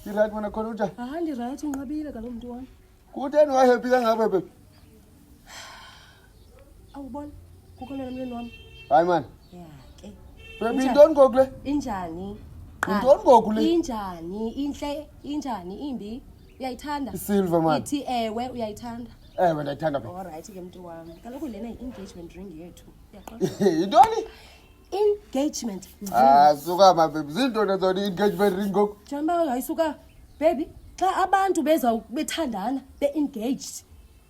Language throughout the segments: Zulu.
Right mana khona unjani? Hayi right unqabile kaloku umuntu wami. Kutheni wa happy kangaka baby? Awubona? Kukhona nomyeni wami. Hayi man. Ya ke. Baby intoni ngoku le? Injani? Intoni ngoku le? Injani? Inhle, injani imbi? Uyayithanda? Silver man. Ithi ewe uyayithanda. Ewe ndayithanda baby. All right ke mntu wami. Kaloku lena i-engagement ring yethu. Uyaqonda? Intoni? Engagement ring. Suka ma baby. Zintoni zona engagement ring ngoku? Jamba hayisuka baby. Xa abantu bethandana be-engaged.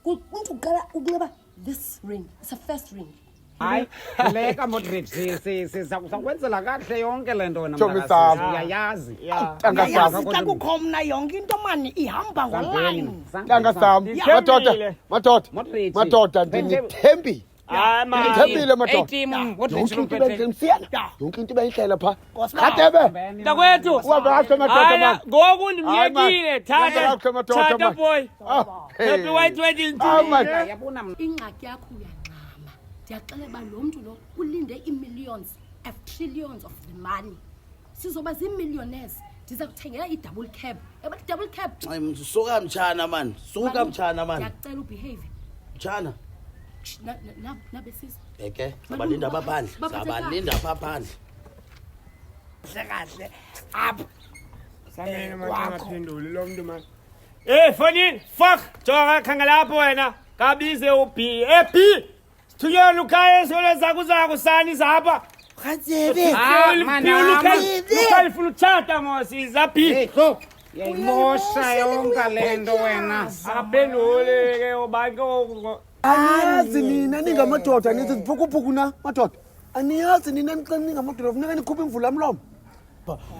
Umuntu uqala ukunxiba this ring. It's a first ring. Hayi, leka Modric sizakwenzela kahle yonke lento wena Mntakazi. uyayazi. Tangasazi. Xa kukho mna yonke into mani ihamba ngoline. Tangasazi. Madoda ndinithembi. Hayi man. Ndithembile madoda. Team Yonke into bendimsiyana. Yonke into bendihlela pha. Khatebe. Mntakwethu. Uwabakhe madoda man. Ngoku ndimyekile tata boy. Happy white wedding to you. Yabona Ingxaki yakho uyanqama. Ndiyaxela ba lo muntu lo ulinde millions of trillions of the money. Sizoba zii-millionaires. Ndiza kuthengela i-double cab. Yaba i-double cab. Hayi suka mtshana man. Suka mtshana man. Ndiyakucela ubehave. Mtshana. Na besisi. Eke, sabalinda abaphandle. Sabalinda abaphandle. Kahle. Apha. Samene manje lo muntu man. Fonini, fuck. Jonga khangela lapho wena. Kabize uB. B. Thunyela ukhaya solo zakuzako sani zapha. Khatsebe. Ukhaya ufuna ukuthatha mosi zaphi. yayimosha yonke lento wena. Aphendule ke obake Aniyazi nina ningamadoda nithi ziphukuphuku na madoda. Aniyazi nina ningamadoda funeka nikhuphe imvula yamlomo.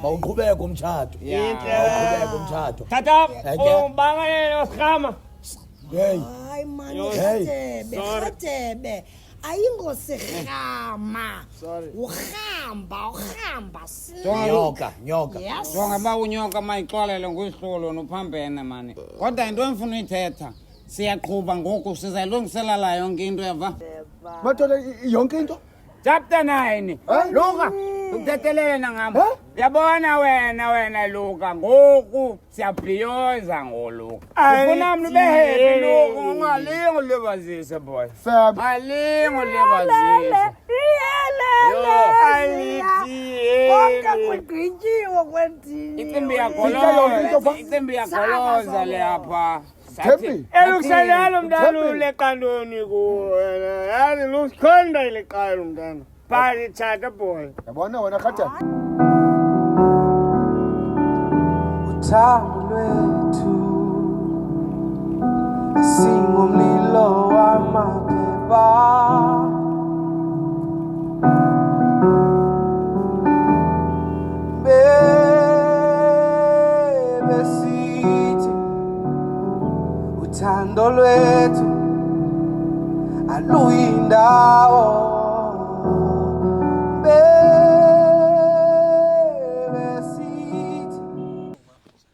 Mawuqhubeke umtshado. Mawuqhubeke umtshado. Tata, ubangane osikhama. Hey. Hayi mani Hey. khatsebe. Ayingosirhama. Uhamba. Nyoka. Yes. Jonga ba unyoka mayixolele nguyihlulo nophambene mani. Kodwa into enfuna uyithetha siyaqhuba ngoku sizayilungisela la yonke into yava. Madoda yonke into. Chapter 9. Luka, ukuthethelele nangamba. Yabona wena Luka, ngoku siyabhiyoza ngoluka. Ufuna mntu behappy Luka, ungalingo libazise boy. Fab. Alingo libazise. Kugqityiwe kwendini. Itembi yakoloza lapha. Thembi. Elukselelo mntana uleqandoni kuwe. Yazi lusikhonda ileqala mntana. Bali tata boy. Yabona wena khatha. Uthando lwethu singumlilo wamaphepha besithi uthando lwethu aluyindawo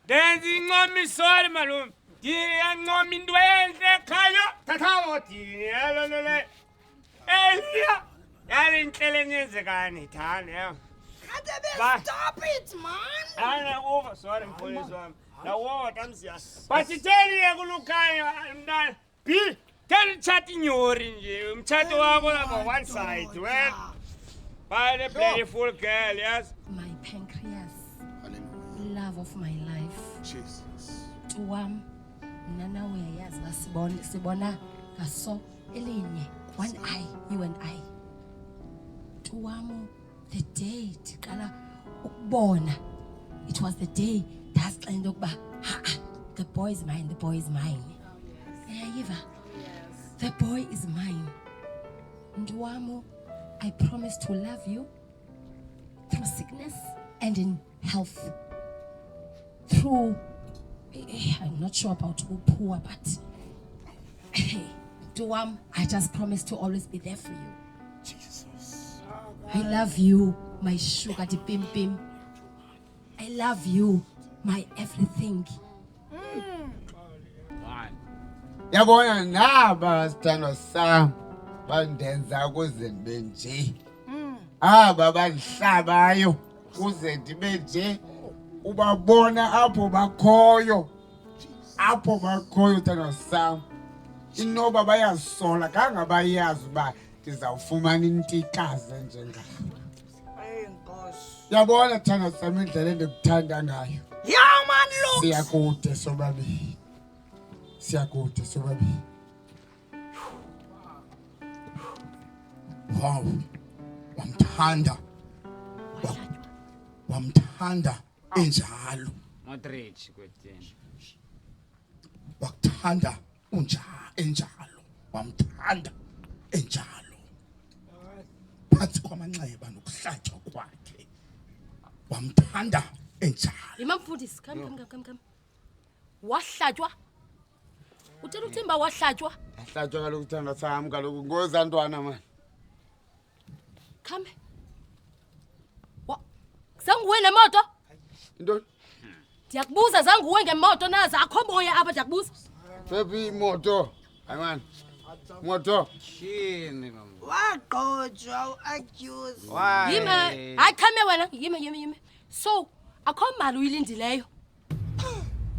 Denzi sorry malum. Ngiyancoma into enhle ekhaya. Thatha wodi. Yalolole. Elia. Yale inhlele nyenzekani thane yabo. Khatsebe, stop it man. Ana over sorry mfowethu wami. La water msiyasi. Basitsheliye kulukhaya mntana. B. Tell chat inyori nje. Umthatho wakho lapha one side. Well. By the beautiful girl, yes. My pancreas. Love of my life. Jesus. Tuwam. Nana uyayazi sibona ngaso elinye. One eye, you and I. Tuwam, the day tikala ukubona. It was the day dasixela into yokuba the boy is mine, the boy is mine. Yayiva. The boy is mine. Nduwamo, I promise to love you through sickness and in health. Through, I'm not sure about poor, but Duam, I just promise to always be there for you. Jesus. I love you, my sugar de bim bim. I love you, my everything. Yabona naba sithando sam bandenza ukuze ndibe nje. Aba bandihlabayo ukuze ndibe nje. ubabona apho bakhoyo thandwa sam. Inoba bayazisola kangabayazi uba ndizawufumana intikazi enjengayo. Yabona thandwa sam indlela endikuthanda ngayo. Yeah, man, look. Siyakude sobabili. Wow. Wamthanda enjalo. Modric kwethini. Wakuthanda enjalo. Wamthanda enjalo. Phansi kwamanxeba nokuhlatywa kwakhe. Wamthanda enjalo. Imamfundisi, come. Wahlatywa. Uthena uthemba wahlatywa. Ahlatywa kaloku thandwa sam kaloku ngozantwana man. Come. Zanguwe nemoto? Into Ndiyakubuza zanguwe ngemoto nazo akho moya apha ndiyakubuza. Baby imoto. Hayi man. Moto. Shini mama. Waqojwa accused. Yime, hayi khame wena, yime. So, akho mali uyilindileyo.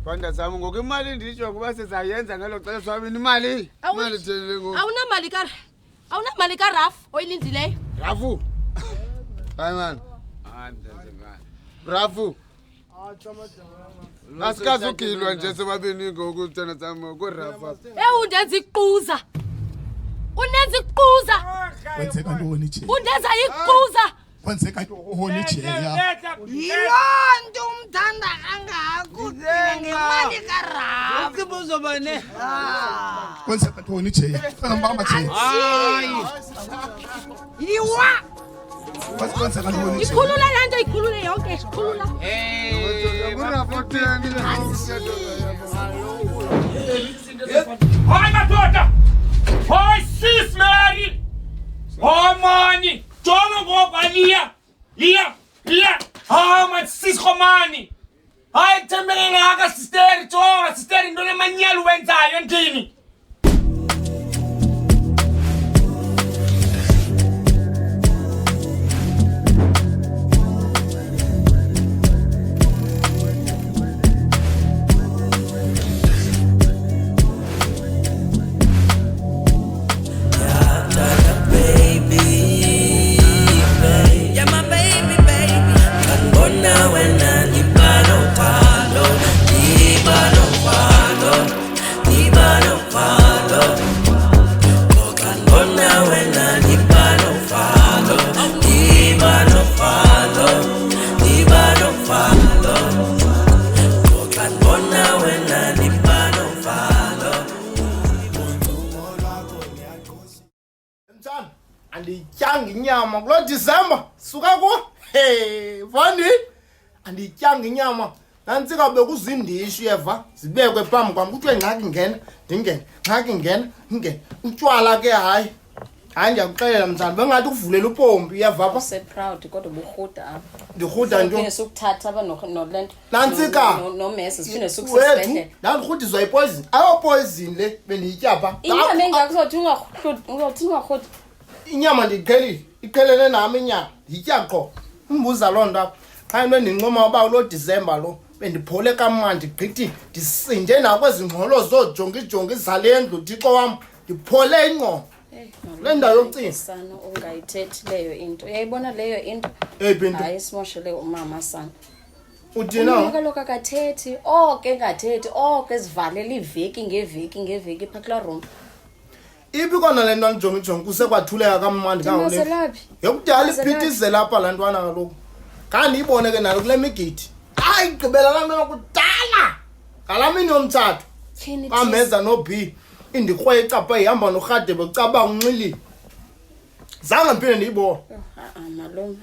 Kwanda sami ngoku imali nditsho kuba sizayenza ngelo xesha swabini imali. Imali thelele ngoku. Awunamali ka Raf oyilindileyo. Rafu. Hayi man. Rafu. Asikazi ukilwa nje sobabini ngoku thandwa sami ku Rafa. Undenza iquza. Undenza iquza. Kwenzeka ntoni nje? Undenza iquza. Kwenzeka ntoni nje ya? Yilonto umthanda kangako ngemali kaRafa. Usibuzo bane. Kwenzeka ntoni nje? Mama nje. Yiwa. Kwenzeka ntoni nje? Ikhulula lento ikhulule yonke, ikhulula. Rafa teni. Hayi madoda. Hayi sis Mary. Oh mani, jonga ngoba Lia. Hayi man sis Khomani. Hayi thembele ngaka sister, jonga sister into lemanyalo wenzayo endini. Andityanga inyama kulo December suka ku Vani andityanga inyama nansi kabe kuzindishi eva zibekwe phambi kwami kuthiwe ngxaki ngena ndingene utywala ke hayi ndiyakuxelela mzana bengathi kuvulela upompi iyava se proud kodwa ubuhuda apha ndirhuda nto sokuthatha aba nolento nantsika nomese siphinde sokusibhedlela ndandirhudizwa yipoison ayopoison le bendiyitya pha inyama engakuzothi ungarhudi inyama iqhelene nami inyama ndiyitya qho umbuza loo nto apha xa into endincoma uba ulo December lo bendiphole kamandi gqithi ndisinde nakwezi ngxolo zoojongijongi zale ndlu Thixo wam ndiphole ingqondo le ndawo yokucinga sana ungayithethi leyo into uyayibona leyo into hayi simoshele umama sana uthina kaloku akathethi engathethi ezivalela iveki ngeveki phaa kulaa room iphi kona le nto anijongijongi kusekwathuleka kamandi kangolepi yokudala iphithizela apha laa ntwana kaloku ngandiyibone ke nalo kule migidi gqibela laa nto kudala ngalaa mini yomtshato bamenza no-B indikrwe icapha ihamba norhadebe caba unxilile zange mphinde ndiyibona malom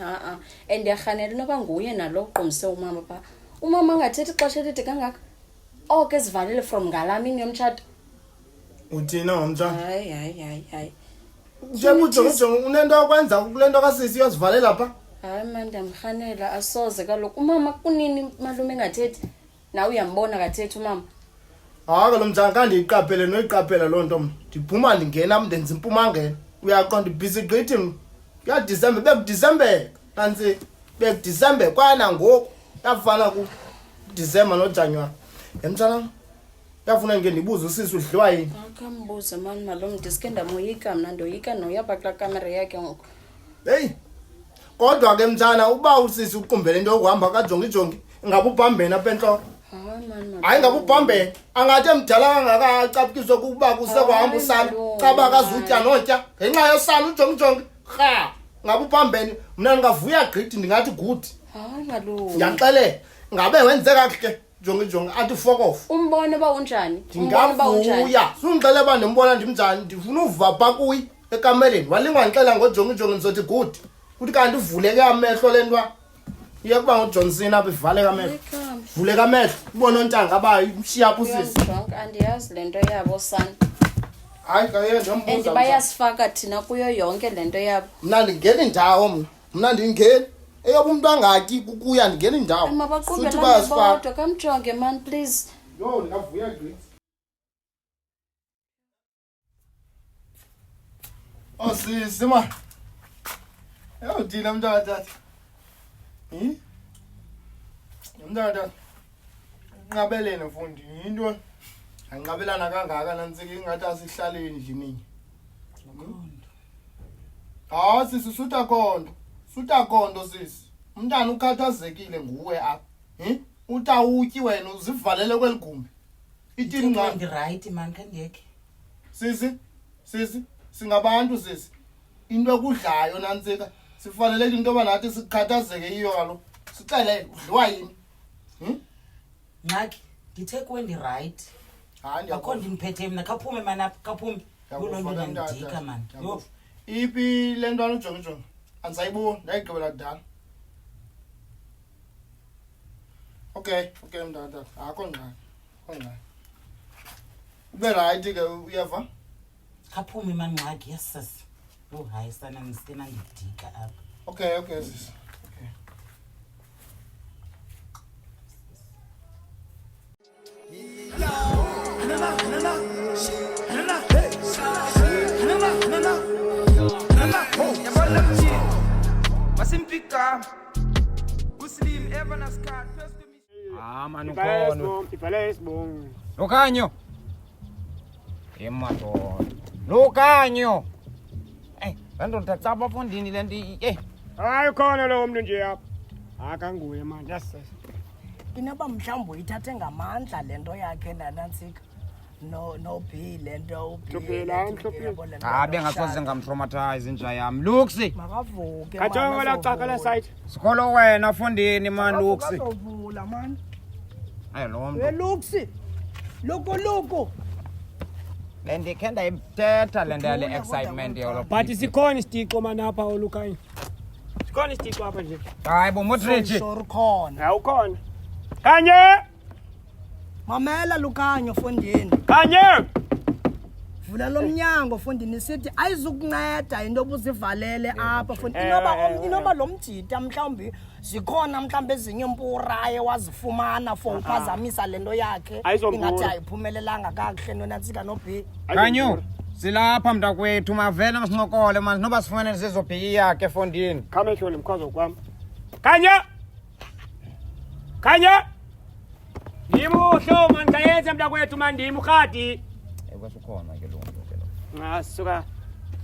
and ndiyarhanela inoba nguye nalo uqomise umama phaa umama angathethi ixesha elide kangaka ezivalele from ngalaa mini yomtshato uthina ngomtshana hayi njengojongijongi unento yokwenza kule nto kasisi yozivalela phaa hayi ma ndiyamrhanela asoze kaloku umama kunini malume engathethi nawe uyambona kathethi umama hayi kalo mtshana kandiyiqaphele noyiqaphela loo nto mna ndiphuma ndingena ndenza impuma ngena uyaqonda ibhizi gqithi mna kuyadisembe bekudisembeka nantsi bekudisembe kwana ngoku yafana ku December noJanuary. Yemtshana. Yafuna ngeke ndibuze usisi udliwa yini? Akambuze mani malom diske ndamoyika mna ndoyika noyapha kula kamera yakhe ngoku. Hey. Kodwa ke mtshana uba usisi uqumbele into yokuhamba kajongi ngabe ubhambene apha enhloko. Hayi ngabe ubhambene angathi emdala kangakacapukiswa kuba kusekwahamba usana caba kazutya notya ngenxa yosana ujongi ha ngabe ubhambene mina ningavuya gqithi ndingathi good. Hayi kaloku. Ndiyaxelela ngabe wenze kahle jongi athi fuck off. Umbone ba unjani? Ndingavuya sungixele ba ndimbona ndimnjani ndifuna uva pha kuyi ekamereni walingwa ngixela ngojongi ndizothi good kuthi kanti uvuleke amehlo lentwa iye kuba ngoJohnson apha ivale kamehlo vuleka amehlo ubona ontanga aba imshiya apho usisi andiyazi lento yabo sana. hayi kaye ndimbuza and bayasifaka thina kuyo yonke lento yabo. mna ndingena indawo mna ndingena eyoba umuntu angatyi kukuya ndingena indawo mabaqhubele bodwa kamjonge man please. yo ndingavuya gqithi. Sisi ma. Thina mntana tata. Mntana tata. Nqabelene mfundi into anqabelana kangaka nantsike ingathi asihlale endlini. Sisi suta kondo sisi. Umntana ukhathazekile nguwe apha. Utawutyi wena uzivalele kweligumbi. Ithini nqa? Ndi right man kangeke. Sisi singabantu sisi. Into ekudlayo nantsika sifaneleke into banathi sikhathazeke iyo kalo. Sicele udliwa yini? Ngaki ngithe kuwe ndi right. Hayi akho ndimphethe mina kaphume mana kaphume. Yolonto ndandika man. Yo. Iphi lentwana ujongi. Ansayibona ndayigqibela kudala. Okay mntana. Akho ngqa. Ube right ke uyeva? Kaphume man ngaki yes sis. Lo hayi sana ngisena ngidika apha. Okay sis. Manu kono. Lukanyo. Emato. Lukanyo. Lento ntatsaba fondini lendi. Hayi khona lo muntu nje apha. Akanguye manje yasisa. Inoba mhlawumbe uyithathe ngamandla lento yakhe nanantsika. No B lento bengasoze ngamtraumatize inja yami. Luksi. Makavuke. Kajonga la cakala site. Sikolo wena fondini man Luksi. Uzovula man. Lo muntu. Luksi. Loko. Lendikenda imthetha lendele excitement yolo. But sikhona isitiko mana apha olukhanya. Sikhona isitiko apha nje. Hayi bo Modric. Sure khona. Ha ukhona. Kanye. Mamela Lukanyo fondini. Kanye. Vula lo mnyango fondini sithi ayizukunceda into obuzivalele apha fondini. Inoba lo mjita mhlawumbi zikhona mhlawumbe ezinye impuraye wazifumana for uphazamisa lento yakhe ingathi ayiphumelelanga kakuhle nonantsika no B. Kanyo silapha mntakwethu mavela masinqokole manje noba sifanele sizobhiki yakhe fondini. Khame hlole mkhozo kwami. Kanya. Ndimuhlo man kayenza mntakwethu mandimi ukhadi. Kwasukhona ke lo muntu ke lo. Ngasuka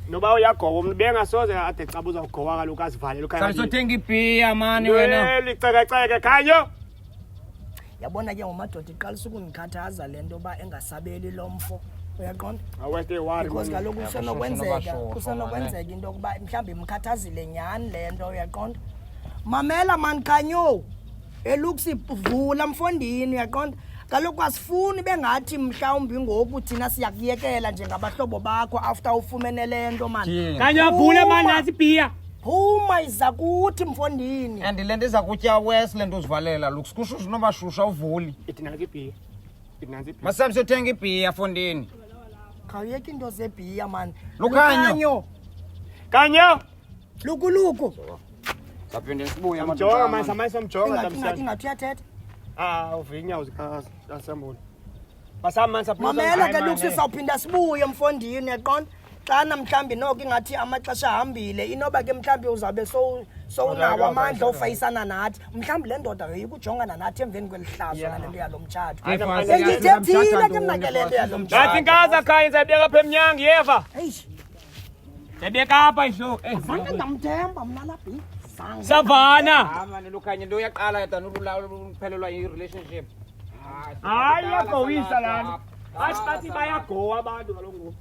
noba uyagoba umuntu bengasoze ade cabuza ugowa kaloku asivalele ukhaya. Sasothenga ibhiya mani wena. Licekeceke Khanyo. Yabona ke ngomadoda iqalisa ukungikhathaza lento ba engasabeli lomfo. Uyaqonda? Awethe wari because kaloku kusenokwenzeka into yokuba mhlawumbe imkhathazile nyani lento uyaqonda? Mamela man Khanyo. Eluksi vula mfondini uyaqonda? Kaloku asifuni bengathi mhlawumbi ngoku thina siyakuyekela njengabahlobo bakho after ufumene lento man. Kanya vule man nasi bhiya. Phuma izakuthi mfondini. And lento izakutya west lento uzivalela lukusikushushu noba shusha uvuli. Ithi nasi ibhiya. Masabi sothenga ibhiya fondini. Khawuyeka into zebhiya man. Lukanyo. Kanyo. Luku. Saphinde sibuye amjonga manje samanye somjonga tamsana. Ingathi uyathetha. Uvinyawo zikasambona. Basama manje Mamela ke Luksi sawuphinda sibuye mfondini yaqonda. xana mhlambi noko ingathi amaxesha ahambile inoba ke mhlambi uzabe sowunawo amandla ofayisana nathi mhlambi le ndoda yoyikujongana nathi emveni kwelihlazo ngale nto yalo mtshato sendithethile ke mna ke le nto yalo mtshato ngathi inkaza khanye ndizayibeka apha emnyango yeva ndiyabeka apha ihlo zange ndamthemba mna laphi savana mani lukhanye nto uyaqala yada noluphelelwa i-relationship hayi iyagowisa lana athi bathi bayagowa abantu kaloku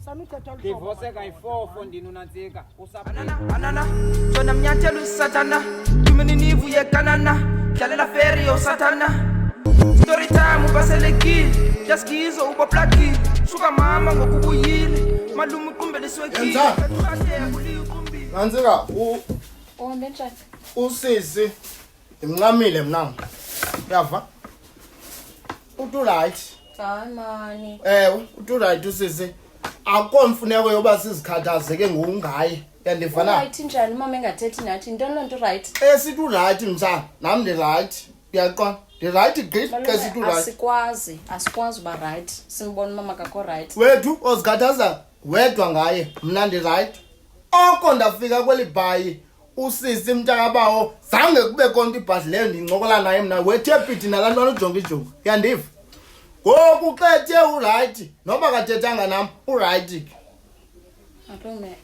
divorce kayi-4 fondini unantsika Anana, Jona mnyathelo usatana, tumeni nivu yekanana, dlalela feri usatana. Story time ubaselekile, just gizo ubaplakile, shuka mama ngokubuyile, malume uqumbele swekile. Nantsika Uhambe njani? usisi imncamile mna. Uyava? Uthi right. Hayi mani. Uthi right usisi. Akukho mfuneko yoba sizikhathazeke ngokungayi. Yandifana. Right njani mama engathethi nathi intoni lonto right? Sithi right mntana, nami ndi right. Uyaqonda? Ndi right great ke sithi right. Asikwazi uba right. Simbona mama kakho right. Wethu ozikhathaza wedwa ngaye, mna ndi right. Oko ndafika kweli bhayi usisi mntakabawo zange kube konke ibhasi leyo ndincokola naye mna wethephithi nalantwana ujongijongi. Uyandiva? Ngoku xethe uright noba kathethanga nam uright. Malume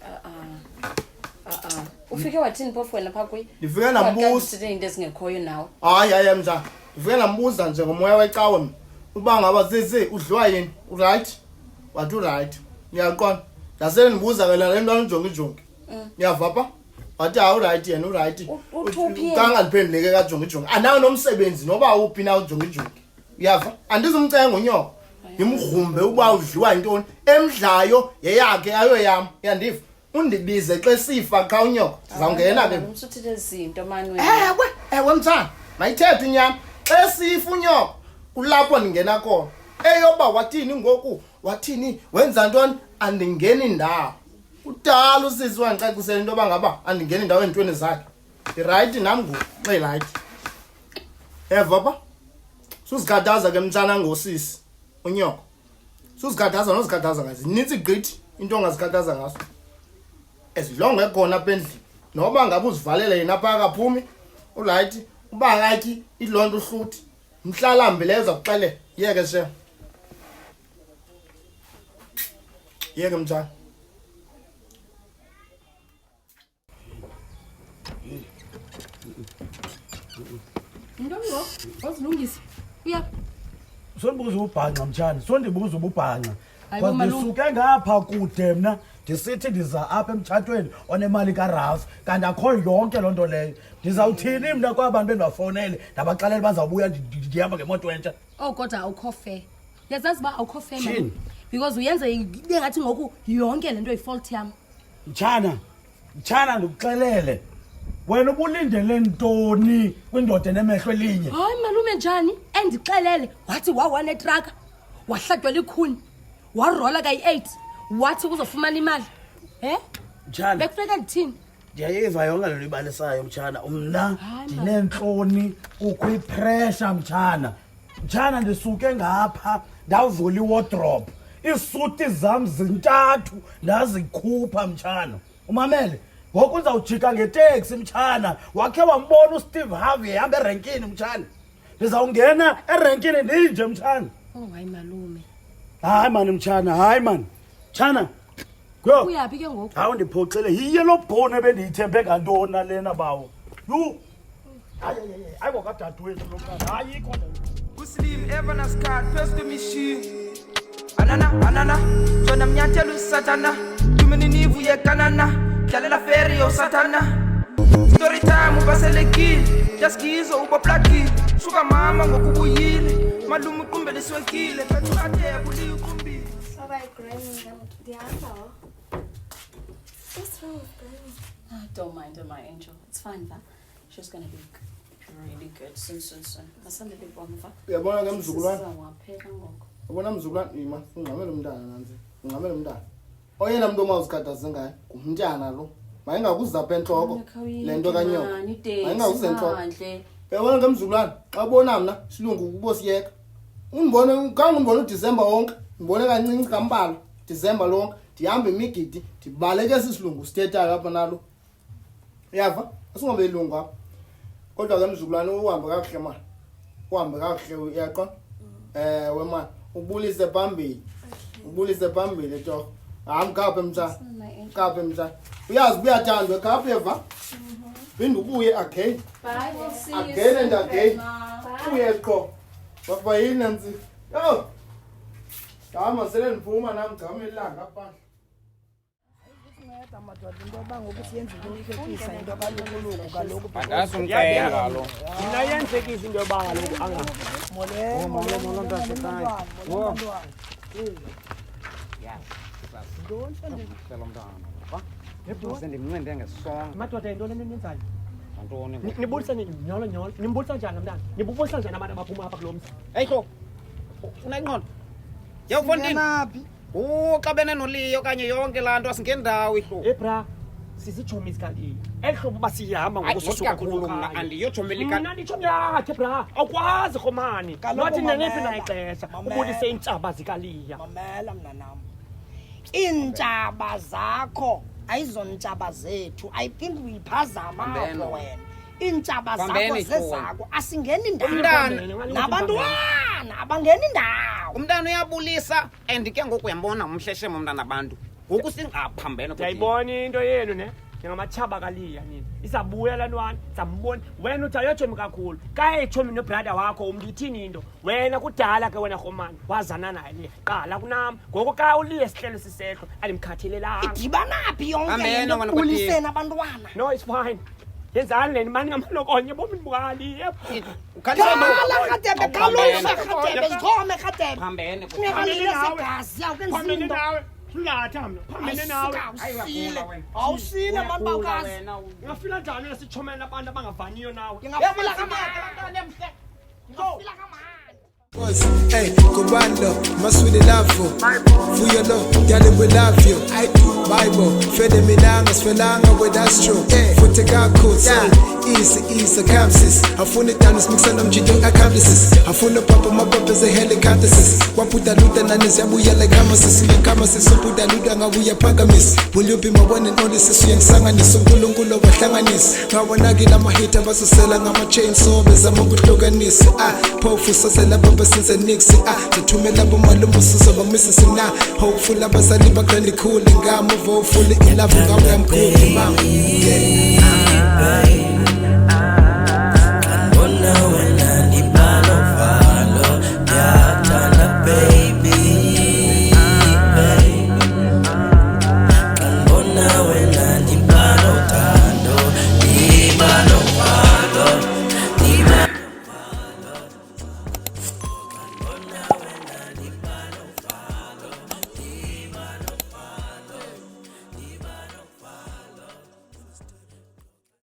ufike wathini phofu wena phaa kuyi? Ndifike nambuza. Into ezingekhoyo nawe. Hayi mntana. Ndifike nambuza nje ngomoya wecawe mna. Uba ngaba sisi udliwa yini? Uright? Wathi uright. Ngiyaqonda. Ndasele ndibuza ke le ntwana ujongijongi. Uyava pha? Wathi uright yena uright. Kanga ndiphenduleke kajongijongi. Anawo nomsebenzi noba uphi na ujongijongi. Uyava? Andizumcenga unyoko. Ngimgrumbe uba udliwa intoni emdlayo yeyakhe ayoyam. Uyandiva? Undibize xa sifa qha unyoko. Sizawungena ke. Umsuthile izinto mani wena. Ewe mntana. Mayithethe inyama. Xa sifa unyoko kulapho ndingena khona. Eyoba wathini ngoku? Wathini? Wenza ntoni? Andingeni ndawo. Udala usisi wangicacisela into yoba ngaba andingeni ndawo entweni zakhe. Right nam ngoku. Right. Eva pha? Susikhathaza ke mntana ngosisi unyoko. Susikhathaza nosikhathaza ngazi. Nintsi gqithi into ongazikhathaza ngaso. Esidlonge khona apha endlini. Noba ngabe uzivalele yena pha akaphumi. Uright. Uba ngakhi idlonto uhluthi. Mhlalambi leyo zakuxele. Yeke she. Yeke mntana. Ntoni lo? Ozilungisa. Uya. Sondibuza ubhanqa mtshana, sondibuza ubhanqa. Hayibo, Kodwa malume. ndisuke ngapha kude mna, ndisithi ndiza apha emtshatweni onemali kaRalph, kanti akho yonke loo nto leyo. Ndizawuthini mna kwabantu bendibafonele, ndabaxelela bazawubuya ndihamba ngemoto entsha. Oh kodwa awukho fair. Yazazi ba awukho fair Thini? mama. Because uyenza ibe ngathi ngoku yonke lento ifault yam. Mtshana ndikuxelele. Wena ubulindele ntoni kwindoda enemehlo elinye? Hayi malume njani? Endixelele wathi wawane truck. Wahladwa likhuni. Warola kayi8. Wathi uzofumana imali. Mtshana. Bekufuneka ndithini? Ndiyayiva yonke le nto ibalisayo mtshana. Mna ndineentloni, kukho ipressure mtshana. Mtshana ndisuke ngapha ndavula iwardrobe. Iisuti zam zintathu ndazikhupha mtshana. Umamele. Ngoku uzawujika ngeteksi mtshana. Wakhe wambona uSteve Harvey ehamba erenkini mtshana. Ndizawungena erenkini ndinje mtshana. Oh hayi malume. Hayi mani mtshana, hayi mani. Mtshana. Go. Uyaphi ke ngoku? Hawu ndiphoxele yiye lo bhone ebendiyithembe ngantoni nalena bawo. Hayi kwakadadewethu lo mntana. Hayi ikho le. Muslim Evans card, first to machine. Anana, Jona mnyathelo usatana, tumeni nivu yekanana, dlalela feri usatana. Story time ubaselekile, just gizo ubaplakile, shuka mama ngokubuyile, malume uqumbele swekile, phethu ade buli uqumbile. Alright, Granny, what's wrong with Granny? Don't mind her, my angel. It's fine, va. She's gonna be really good soon. Masande bibomva. Uyabona ke mzukulwana? Sizawapheka ngoku. Ubona mzukulwana ima ungamela umntana nanzi. Ungamela umntana. Oyena muntu omawuzikhathaze ngaye ngumntana lo. Mayingakuzapha enhloko lento kanyoka. Mayingakuze enhloko. Uyabona ke mzukulwana? Xa ubona mna silungu ukubosiyeka. Ungibone uDecember wonke. Ngibone kancinci kambala December lonke. ndihamba imigidi ndibaleke sisilungu sithethayo apha nalo uyava asingobe ilungu apha kodwa ke mzukulwane uhambe kakuhle mani uhambe kakuhle uyaqonda wemani ubulise phambili torho mkhaphe mtshana uyazi kuyathandwa ekhaphe eva phinde ubuye again and again uye qho baba yini nansi yo dama sele ndiphuma nami ngame ilanga apha Akasumcela lo. Mina yenzekisa into yoba kaloku Sendimncende ngesonga. madoda yintoni nenyenzayo Antoni? nibulisa nyolo nimbulisa njani mntana nibubulisa njani abantu abaphuma apha kulo mzi Hey kho. Unayingqondo? Yawufondini. Uxabene noliyo kanye yonke lanto asingendawo ihlo. ebra sisichomi sikali ehlobo basihamba Ngokusukakhulu mna andiyochomelika. mna nditsho yakhe bra awukwazi khomani nathi naniphi na ixesha ubulise iintshaba zikaliya mamela mnanam iintshaba zakho ayizontshaba zethu ayiphindi uyiphazama apho wena iintshaba zakho zezakho asingeni ndawo nabantwana abangeni ndawo Umntana uyabulisa and ke ngoku uyambona umhleshemo umntana abantu. Ngoku singaphambene ndiyayibona into yenu ne njengamatshaba kaliya nini izabuya laa ntwana zambona wena uthi ayotshomi kakhulu kayetshomi nobrada wakho umntu ithini into wena kudala ke wena rhomani wazana naye liya qala kunam ngoku ka uliye sihlelo sisehlo andimkhathelelanga idibanaphi yonke uliseni abantwana no it's fine yenzani leni mani ngamalokonye bomini bukaliye kala khatebe kalusa khatebe zikhome khatebe phambene ungakalile segazi phambene nawe Latha mna phambene nawe awusile abantu bawukazi ngafila njani esichomela abantu abangavaniyo nawe ngafila kamani ngafila kamani Hey, Kubando, must with the love for your love, darling, we love you. I do Bible, Fede Minanga, Svelanga, with that's true. Hey, for take our codes, easy, campuses. I found it down, mix and Jido accomplices. I found the papa, my papa's a helicopters. What put the Luta and Zabuya like Hamasis, and Kamasis, so put the Luda, we are Pagamis. Will you be my one and only sister and Sanganis, so Gulungulo, but Tanganis. Now when I get on my hit, I was selling on my chainsaw, as I'm a good loganis. Powerful, so since a nixie Zathumela bomalumbu sizoba misisi na hopeful abazali bagrandi cool ngamo fully in love ngamo yamkhulu mama yeah